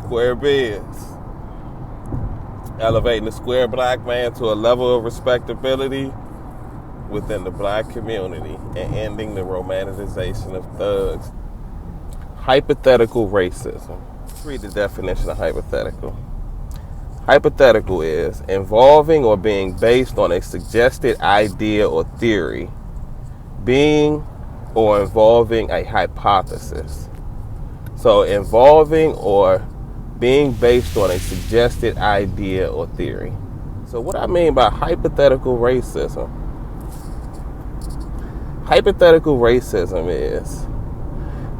Square Biz, elevating the square black man to a level of respectability within the black community and ending the romanticization of thugs. Hypothetical racism. Let's read the definition of hypothetical. Hypothetical is involving or being based on a suggested idea or theory, being or involving a hypothesis. So involving or being based on a suggested idea or theory. So what I mean by hypothetical racism. Hypothetical racism is,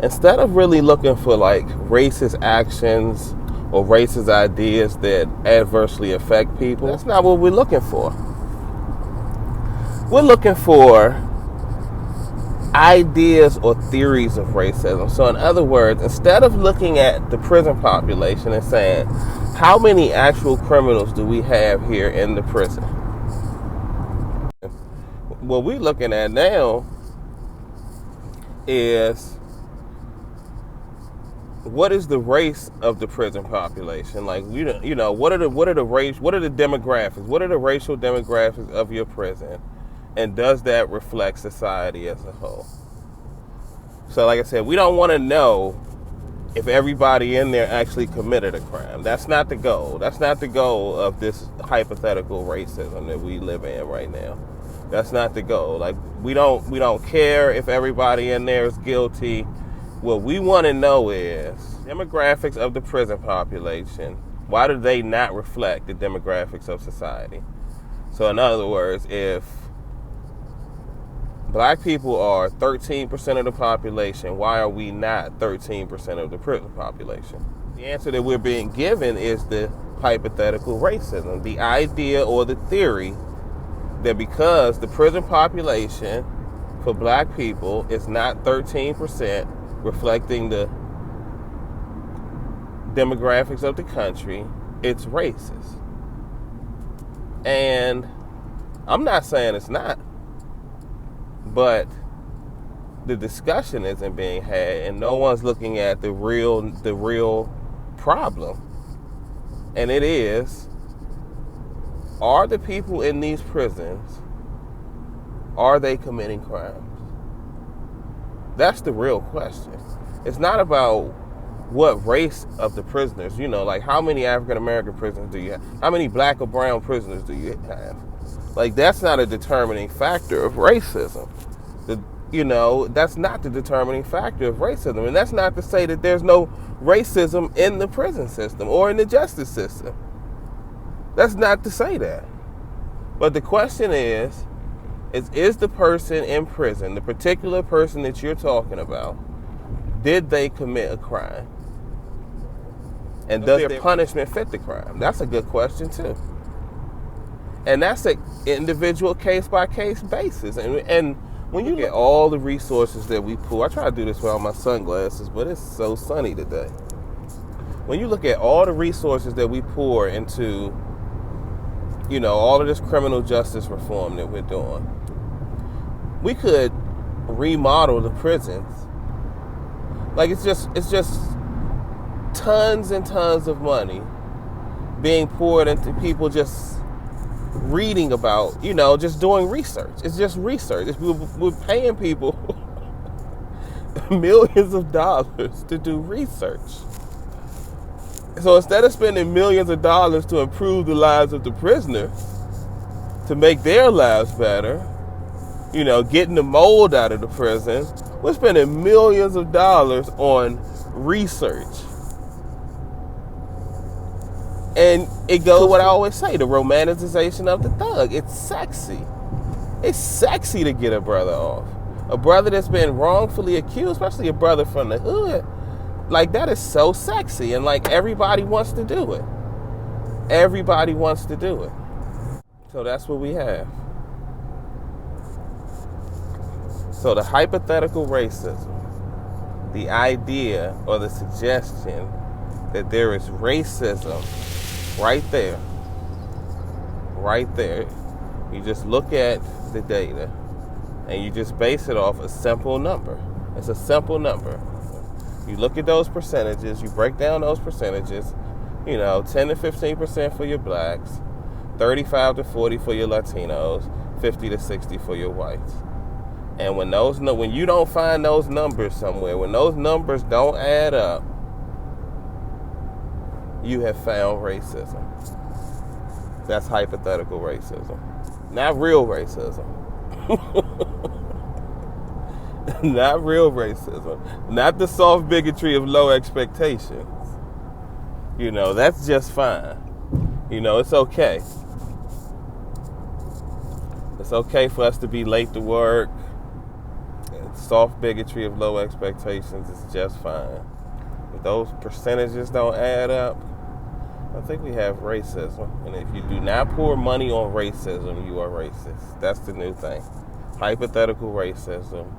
instead of really looking for like racist actions or racist ideas that adversely affect people, that's not what we're looking for. We're looking for ideas or theories of racism. So in other words, instead of looking at the prison population and saying, how many actual criminals do we have here in the prison? What we're looking at now is, what is the race of the prison population? Like, you know, what are the demographics? What are the racial demographics of your prison? And does that reflect society as a whole? So like I said, we don't want to know if everybody in there actually committed a crime. That's not the goal. That's not the goal of this hypothetical racism that we live in right now. That's not the goal. Like, we don't care if everybody in there is guilty. What we want to know is demographics of the prison population. Why do they not reflect the demographics of society? So in other words, if black people are 13% of the population, why are we not 13% of the prison population? The answer that we're being given is the hypothetical racism, the idea or the theory that because the prison population for black people is not 13%, reflecting the demographics of the country, it's racist. And I'm not saying it's not. But the discussion isn't being had, and no one's looking at the real problem. And it is, are the people in these prisons, are they committing crimes? That's the real question. It's not about what race of the prisoners, you know, like how many African American prisoners do you have? How many black or brown prisoners do you have? Like, that's not a determining factor of racism. That's not the determining factor of racism. And that's not to say that there's no racism in the prison system or in the justice system. That's not to say that. But the question is the person in prison, the particular person that you're talking about, did they commit a crime? And does their punishment fit the crime? That's a good question too. And that's an individual case-by-case basis. And when you get all the resources that we pull, I try to do this without my sunglasses, but it's so sunny today. When you look at all the resources that we pour into, all of this criminal justice reform that we're doing, we could remodel the prisons. Like, it's just tons and tons of money being poured into people just reading about, just doing research. It's just research. We're paying people millions of dollars to do research. So instead of spending millions of dollars to improve the lives of the prisoners, to make their lives better, getting the mold out of the prison, we're spending millions of dollars on research. And it goes to what I always say, the romanticization of the thug. It's sexy. It's sexy to get a brother off. A brother that's been wrongfully accused, especially a brother from the hood, like, that is so sexy. And like, everybody wants to do it. Everybody wants to do it. So that's what we have. So the hypothetical racism, the idea or the suggestion that there is racism right there. You just look at the data and you just base it off a simple number. It's a simple number. You look at those percentages, you break down those percentages, 10 to 15% for your blacks, 35 to 40 for your Latinos, 50 to 60 for your whites. And when you don't find those numbers somewhere, when those numbers don't add up, you have found racism. That's hypothetical racism. Not real racism. Not real racism. Not the soft bigotry of low expectations. That's just fine. It's okay. It's okay for us to be late to work. Soft bigotry of low expectations is just fine. If those percentages don't add up, I think we have racism. And if you do not pour money on racism, you are racist. That's the new thing. Hypothetical racism,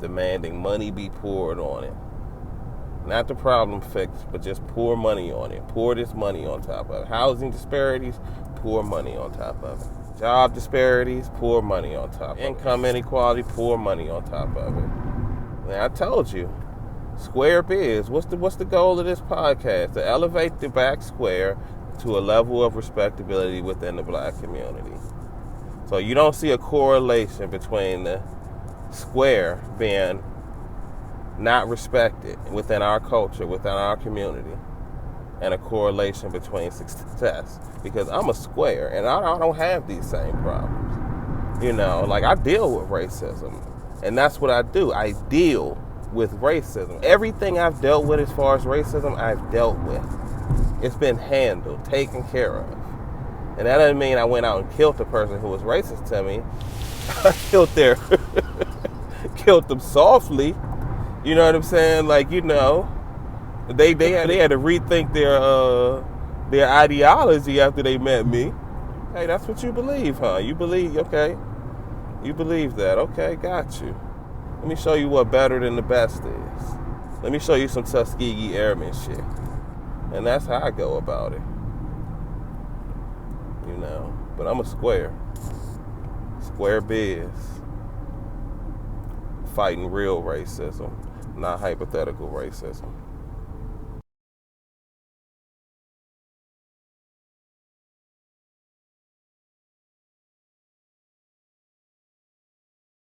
demanding money be poured on it. Not the problem fixed, but just pour money on it. Pour this money on top of it. Housing disparities, pour money on top of it. Job disparities, pour money on top of it. Income inequality, pour money on top of it. And I told you, Square Biz, what's the goal of this podcast? To elevate the black square to a level of respectability within the black community. So you don't see a correlation between the square being not respected within our culture, within our community, and a correlation between success. Because I'm a square and I don't have these same problems. I deal with racism. And that's what I do. I deal with racism. Everything I've dealt with as far as racism, I've dealt with. It's been handled, taken care of. And that doesn't mean I went out and killed the person who was racist to me. I killed them softly. You know what I'm saying? They had to rethink their ideology after they met me. Hey, that's what you believe, huh? You believe that. Okay, got you. Let me show you what better than the best is. Let me show you some Tuskegee Airmen shit. And that's how I go about it. But I'm a square. Square Biz. Fighting real racism, not hypothetical racism.